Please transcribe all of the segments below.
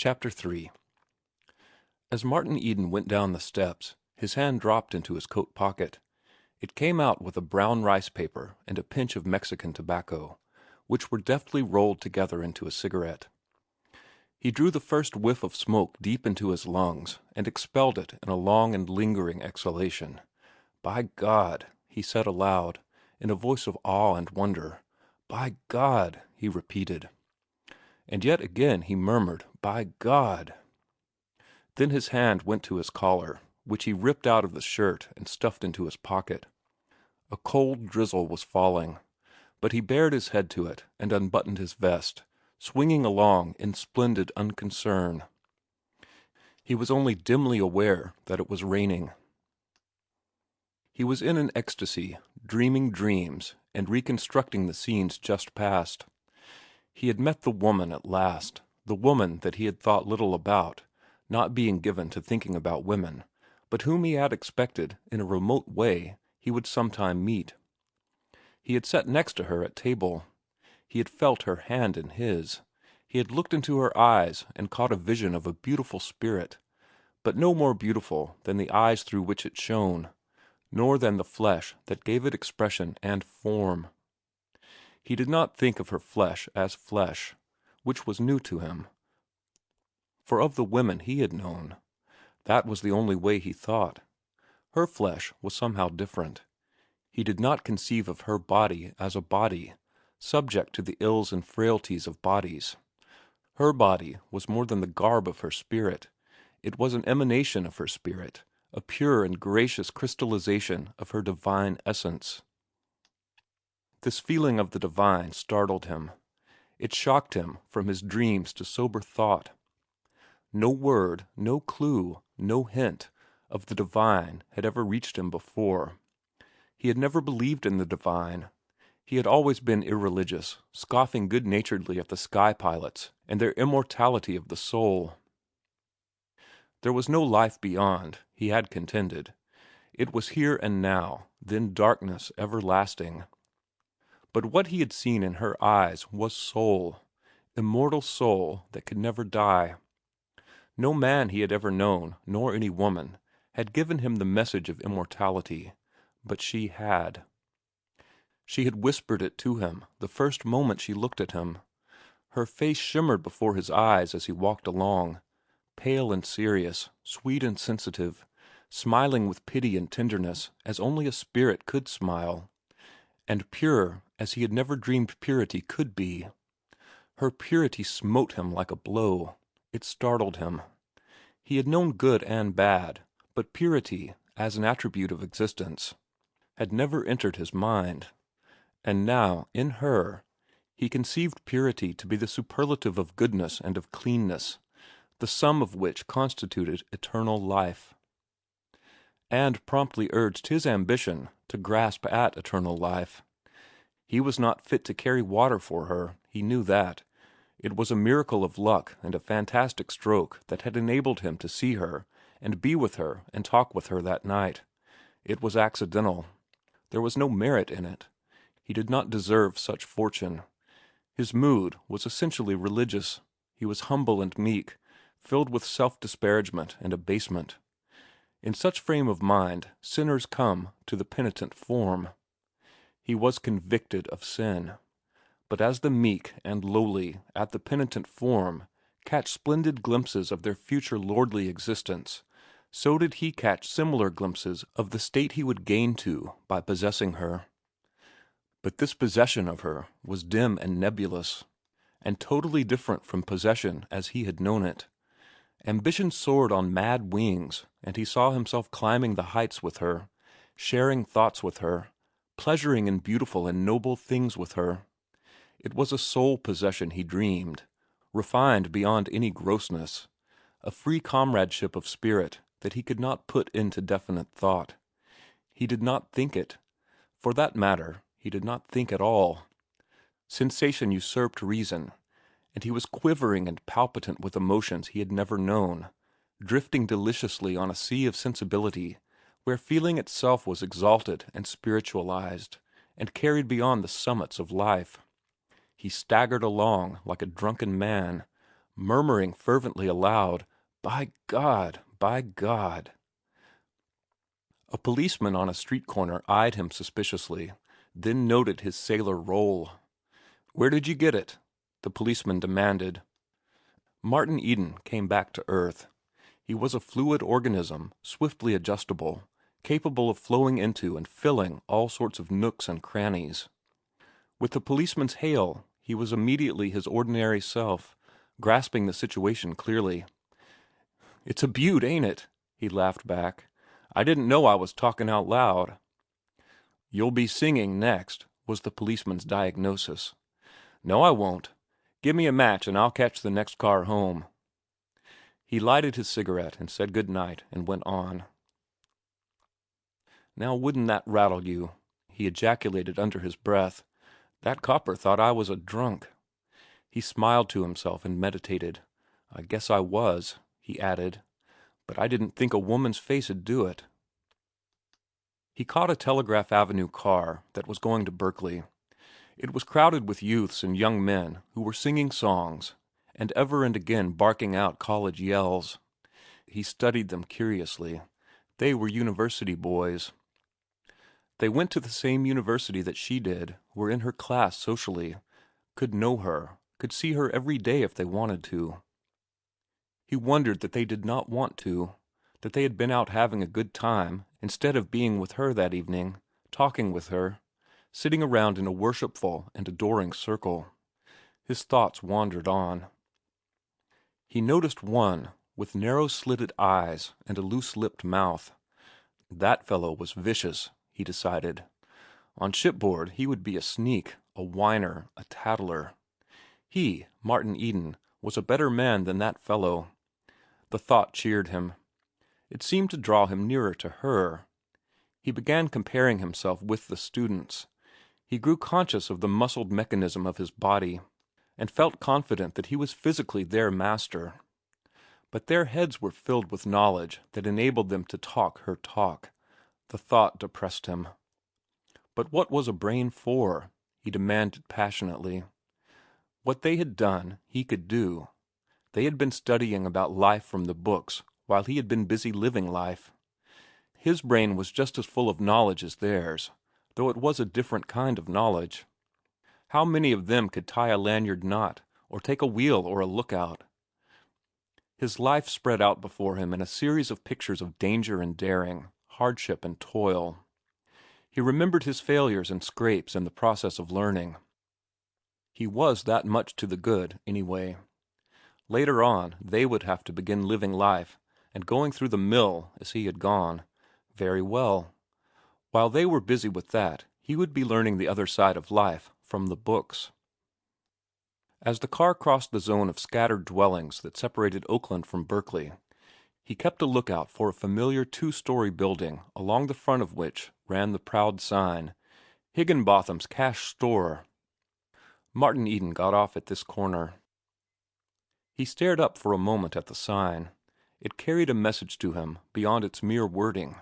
Chapter 3. As Martin Eden went down the steps, his hand dropped into his coat pocket. It came out with a brown rice paper and a pinch of Mexican tobacco, which were deftly rolled together into a cigarette. He drew the first whiff of smoke deep into his lungs and expelled it in a long and lingering exhalation. "By God," he said aloud, in a voice of awe and wonder. "By God," he repeated. And yet again he murmured, "By God." Then his hand went to his collar, which he ripped out of the shirt and stuffed into his pocket. A cold drizzle was falling, but he bared his head to it and unbuttoned his vest, swinging along in splendid unconcern. He was only dimly aware that it was raining. He was in an ecstasy, dreaming dreams and reconstructing the scenes just past. He had met the woman at last, the woman that he had thought little about, not being given to thinking about women, but whom he had expected, in a remote way, he would sometime meet. He had sat next to her at table. He had felt her hand in his. He had looked into her eyes and caught a vision of a beautiful spirit, but no more beautiful than the eyes through which it shone, nor than the flesh that gave it expression and form. He did not think of her flesh as flesh, which was new to him. For of the women he had known, that was the only way he thought. Her flesh was somehow different. He did not conceive of her body as a body, subject to the ills and frailties of bodies. Her body was more than the garb of her spirit. It was an emanation of her spirit, a pure and gracious crystallization of her divine essence. This feeling of the divine startled him. It shocked him from his dreams to sober thought. No word, no clue, no hint of the divine had ever reached him before. He had never believed in the divine. He had always been irreligious, scoffing good-naturedly at the sky pilots and their immortality of the soul. There was no life beyond, he had contended. It was here and now, then darkness everlasting. But what he had seen in her eyes was soul, immortal soul that could never die. No man he had ever known, nor any woman, had given him the message of immortality, but she had. She had whispered it to him the first moment she looked at him. Her face shimmered before his eyes as he walked along, pale and serious, sweet and sensitive, smiling with pity and tenderness as only a spirit could smile, and pure as he had never dreamed purity could be. Her purity smote him like a blow. It startled him. He had known good and bad, but purity, as an attribute of existence, had never entered his mind. And now, in her, he conceived purity to be the superlative of goodness and of cleanness, the sum of which constituted eternal life, and promptly urged his ambition to grasp at eternal life. He was not fit to carry water for her, he knew that. It was a miracle of luck and a fantastic stroke that had enabled him to see her and be with her and talk with her that night. It was accidental. There was no merit in it. He did not deserve such fortune. His mood was essentially religious. He was humble and meek, filled with self-disparagement and abasement. In such frame of mind, sinners come to the penitent form. He was convicted of sin. But as the meek and lowly at the penitent form catch splendid glimpses of their future lordly existence, so did he catch similar glimpses of the state he would gain to by possessing her. But this possession of her was dim and nebulous, and totally different from possession as he had known it. Ambition soared on mad wings, and he saw himself climbing the heights with her, sharing thoughts with her, pleasuring in beautiful and noble things with her. It was a soul possession he dreamed, refined beyond any grossness, a free comradeship of spirit that he could not put into definite thought. He did not think it. For that matter, he did not think at all. Sensation usurped reason, and he was quivering and palpitant with emotions he had never known, drifting deliciously on a sea of sensibility where feeling itself was exalted and spiritualized and carried beyond the summits of life. He staggered along like a drunken man, murmuring fervently aloud, "By God! By God!" A policeman on a street corner eyed him suspiciously, then noted his sailor roll. "Where did you get it?" the policeman demanded. Martin Eden came back to earth. He was a fluid organism, swiftly adjustable, capable of flowing into and filling all sorts of nooks and crannies. With the policeman's hail, he was immediately his ordinary self, grasping the situation clearly. "It's a beaut, ain't it?" he laughed back. "I didn't know I was talking out loud." "You'll be singing next," was the policeman's diagnosis. "No, I won't. Give me a match and I'll catch the next car home." He lighted his cigarette and said good night and went on. "Now wouldn't that rattle you?" he ejaculated under his breath. "That copper thought I was a drunk." He smiled to himself and meditated. "I guess I was," he added. "But I didn't think a woman's face'd do it." He caught a Telegraph Avenue car that was going to Berkeley. It was crowded with youths and young men who were singing songs and ever and again barking out college yells. He studied them curiously. They were university boys. They went to the same university that she did, were in her class socially, could know her, could see her every day if they wanted to. He wondered that they did not want to, that they had been out having a good time instead of being with her that evening, talking with her, sitting around in a worshipful and adoring circle. His thoughts wandered on. He noticed one with narrow-slitted eyes and a loose-lipped mouth. That fellow was vicious, he decided. On shipboard he would be a sneak, a whiner, a tattler. He, Martin Eden, was a better man than that fellow. The thought cheered him. It seemed to draw him nearer to her. He began comparing himself with the students. He grew conscious of the muscled mechanism of his body, and felt confident that he was physically their master. But their heads were filled with knowledge that enabled them to talk her talk. The thought depressed him. But what was a brain for? He demanded passionately. What they had done, he could do. They had been studying about life from the books, while he had been busy living life. His brain was just as full of knowledge as theirs, though it was a different kind of knowledge. How many of them could tie a lanyard knot, or take a wheel or a lookout? His life spread out before him in a series of pictures of danger and daring, hardship and toil. He remembered his failures and scrapes in the process of learning. He was that much to the good, anyway. Later on, they would have to begin living life and going through the mill as he had gone. Very well. While they were busy with that, he would be learning the other side of life from the books. As the car crossed the zone of scattered dwellings that separated Oakland from Berkeley, he kept a lookout for a familiar two-story building along the front of which ran the proud sign, Higginbotham's Cash Store. Martin Eden got off at this corner. He stared up for a moment at the sign. It carried a message to him beyond its mere wording.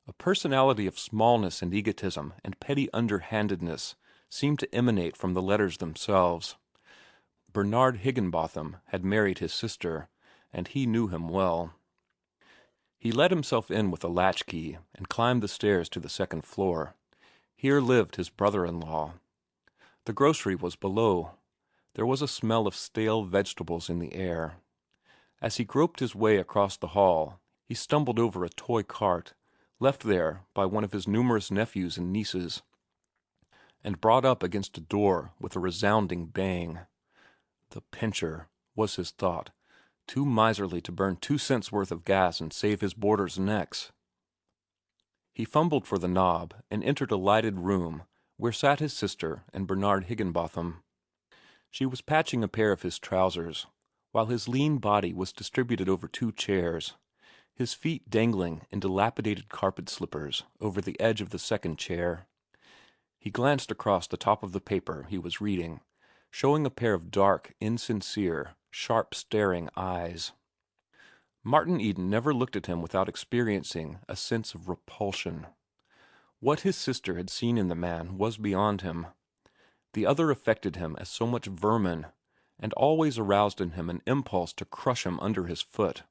A personality of smallness and egotism and petty underhandedness seemed to emanate from the letters themselves. Bernard Higginbotham had married his sister, and he knew him well. He let himself in with a latchkey and climbed the stairs to the second floor. Here lived his brother-in-law. The grocery was below. There was a smell of stale vegetables in the air. As he groped his way across the hall, he stumbled over a toy cart, left there by one of his numerous nephews and nieces, and brought up against a door with a resounding bang. The pincher, was his thought, too miserly to burn 2 cents worth of gas and save his boarders' necks. He fumbled for the knob and entered a lighted room where sat his sister and Bernard Higginbotham. She was patching a pair of his trousers, while his lean body was distributed over 2 chairs, his feet dangling in dilapidated carpet slippers over the edge of the second chair. He glanced across the top of the paper he was reading, showing a pair of dark, insincere, sharp-staring eyes. Martin Eden never looked at him without experiencing a sense of repulsion. What his sister had seen in the man was beyond him. The other affected him as so much vermin, and always aroused in him an impulse to crush him under his foot.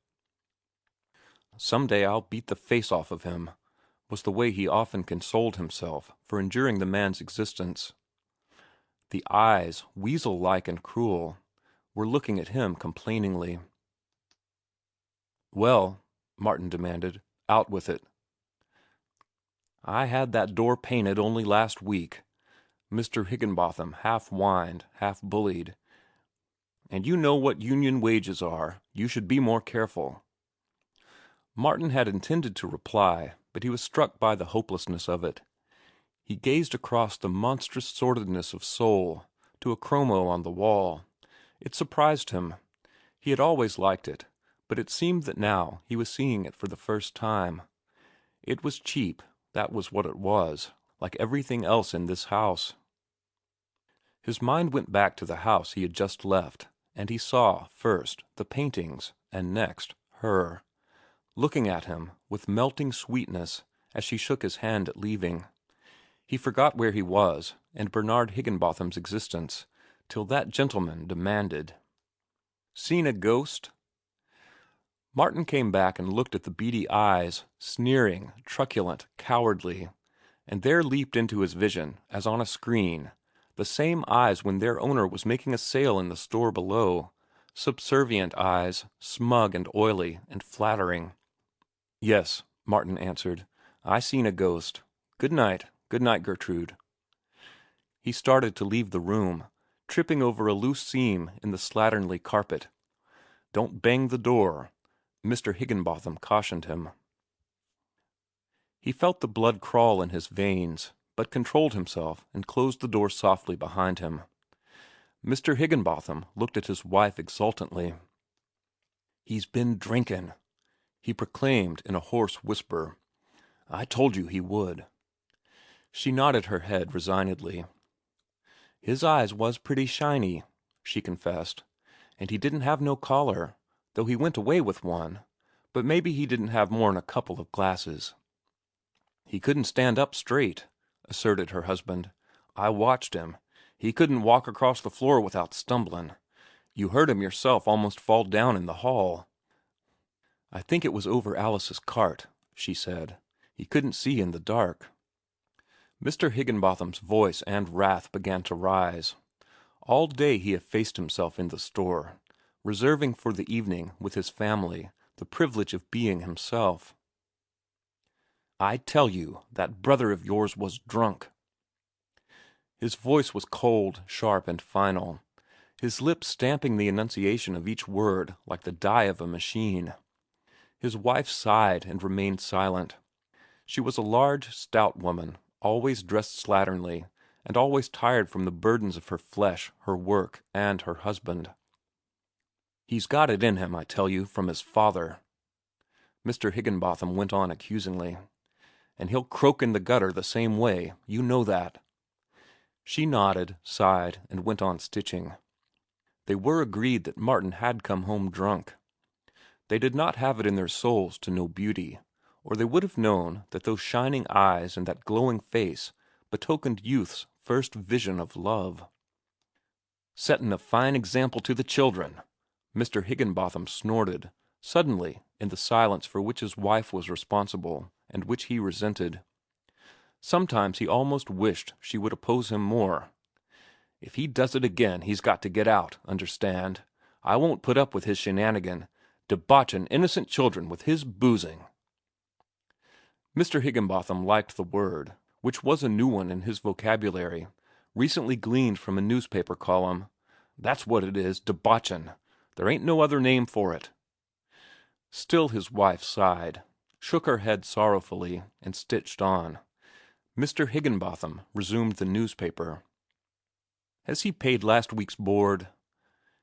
"Some day I'll beat the face off of him," was the way he often consoled himself for enduring the man's existence. The eyes, weasel-like and cruel, were looking at him complainingly. "Well," Martin demanded, "out with it." "I had that door painted only last week," Mr. Higginbotham half whined, half bullied. "And you know what union wages are. You should be more careful." Martin had intended to reply, but he was struck by the hopelessness of it. He gazed across the monstrous sordidness of soul to a chromo on the wall. It surprised him. He had always liked it, but it seemed that now he was seeing it for the first time. It was cheap, that was what it was, like everything else in this house. His mind went back to the house he had just left, and he saw, first, the paintings, and next, her, looking at him with melting sweetness as she shook his hand at leaving. He forgot where he was, and Bernard Higginbotham's existence, till that gentleman demanded, "Seen a ghost?" Martin came back and looked at the beady eyes, sneering, truculent, cowardly, and there leaped into his vision, as on a screen, the same eyes when their owner was making a sale in the store below, subservient eyes, smug and oily and flattering. "Yes," Martin answered, "I seen a ghost. Good night. Good night, Gertrude." He started to leave the room, tripping over a loose seam in the slatternly carpet. "Don't bang the door," Mr. Higginbotham cautioned him. He felt the blood crawl in his veins, but controlled himself and closed the door softly behind him. Mr. Higginbotham looked at his wife exultantly. "He's been drinkin'," he proclaimed in a hoarse whisper. "I told you he would." She nodded her head resignedly. "His eyes was pretty shiny," she confessed, "and he didn't have no collar, though he went away with one, but maybe he didn't have more'n a couple of glasses." "He couldn't stand up straight," asserted her husband. "I watched him. He couldn't walk across the floor without stumbling. You heard him yourself almost fall down in the hall." "I think it was over Alice's cart," she said. "He couldn't see in the dark." Mr. Higginbotham's voice and wrath began to rise. All day he effaced himself in the store, reserving for the evening with his family the privilege of being himself. "I tell you, that brother of yours was drunk." His voice was cold, sharp, and final, his lips stamping the enunciation of each word like the die of a machine. His wife sighed and remained silent. She was a large, stout woman, always dressed slatternly, and always tired from the burdens of her flesh, her work, and her husband. "He's got it in him, I tell you, from his father," Mr. Higginbotham went on accusingly. "And he'll croak in the gutter the same way. You know that." She nodded, sighed, and went on stitching. They were agreed that Martin had come home drunk. They did not have it in their souls to know beauty, or they would have known that those shining eyes and that glowing face betokened youth's first vision of love. "Settin' a fine example to the children," Mr. Higginbotham snorted, suddenly, in the silence for which his wife was responsible, and which he resented. Sometimes he almost wished she would oppose him more. "If he does it again, he's got to get out, understand. I won't put up with his shenanigan, debauchin' innocent children with his boozing." Mr. Higginbotham liked the word, which was a new one in his vocabulary, recently gleaned from a newspaper column. "That's what it is, debauchin'. There ain't no other name for it." Still his wife sighed, shook her head sorrowfully, and stitched on. Mr. Higginbotham resumed the newspaper. "Has he paid last week's board?"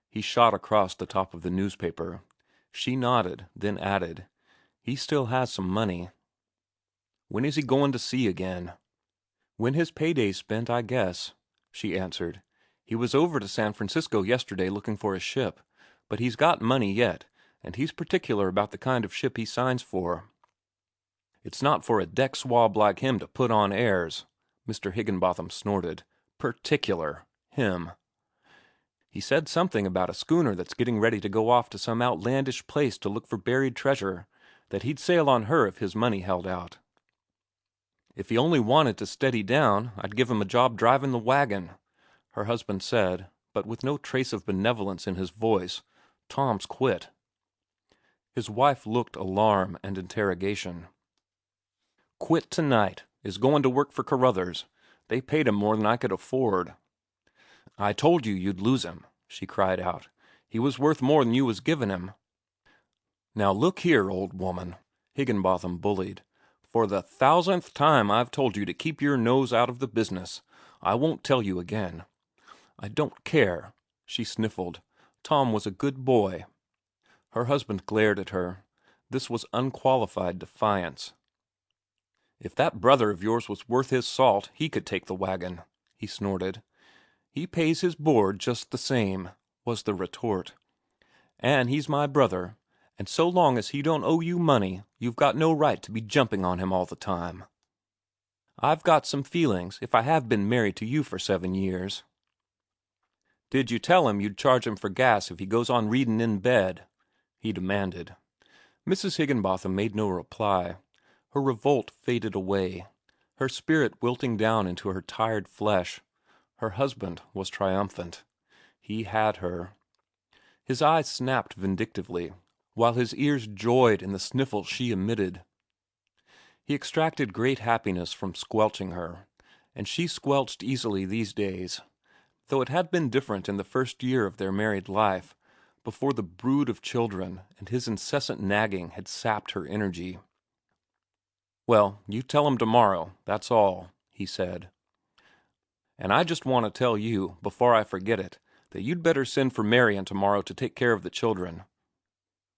He shot across the top of the newspaper. She nodded, then added, "He still has some money." "When is he goin' to sea again?" "When his payday's spent, I guess," she answered. "He was over to San Francisco yesterday looking for a ship, but he's got money yet, and he's particular about the kind of ship he signs for." "It's not for a deck swab like him to put on airs," Mr. Higginbotham snorted. "Particular. Him." He said something about a schooner that's getting ready to go off to some outlandish place to look for buried treasure, that he'd sail on her if his money held out. If he only wanted to steady down, I'd give him a job driving the wagon, her husband said, but with no trace of benevolence in his voice. Tom's quit. His wife looked alarm and interrogation. Quit tonight. Is going to work for Carruthers. They paid him more than I could afford. I told you you'd lose him, she cried out. He was worth more than you was giving him. Now look here, old woman, Higginbotham bullied. For the 1000th time I've told you to keep your nose out of the business. I won't tell you again. I don't care, she sniffled. Tom was a good boy. Her husband glared at her. This was unqualified defiance. If that brother of yours was worth his salt, he could take the wagon, he snorted. He pays his board just the same, was the retort. And he's my brother, and so long as he don't owe you money, you've got no right to be jumping on him all the time. I've got some feelings, if I have been married to you for 7 years. Did you tell him you'd charge him for gas if he goes on reading in bed? He demanded. Mrs. Higginbotham made no reply. Her revolt faded away, her spirit wilting down into her tired flesh. Her husband was triumphant. He had her. His eyes snapped vindictively, while his ears joyed in the sniffles she emitted. He extracted great happiness from squelching her, and she squelched easily these days, though it had been different in the first year of their married life, before the brood of children and his incessant nagging had sapped her energy. Well, you tell him tomorrow, that's all, he said. And I just want to tell you, before I forget it, that you'd better send for Marian tomorrow to take care of the children.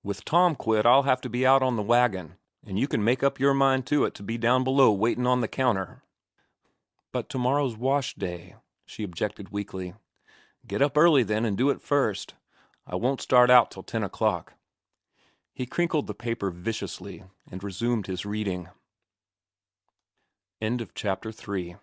With Tom quit, I'll have to be out on the wagon, and you can make up your mind to it to be down below waiting on the counter. But tomorrow's wash day, she objected weakly. Get up early then and do it first. I won't start out till 10 o'clock. He crinkled the paper viciously and resumed his reading. End of chapter 3.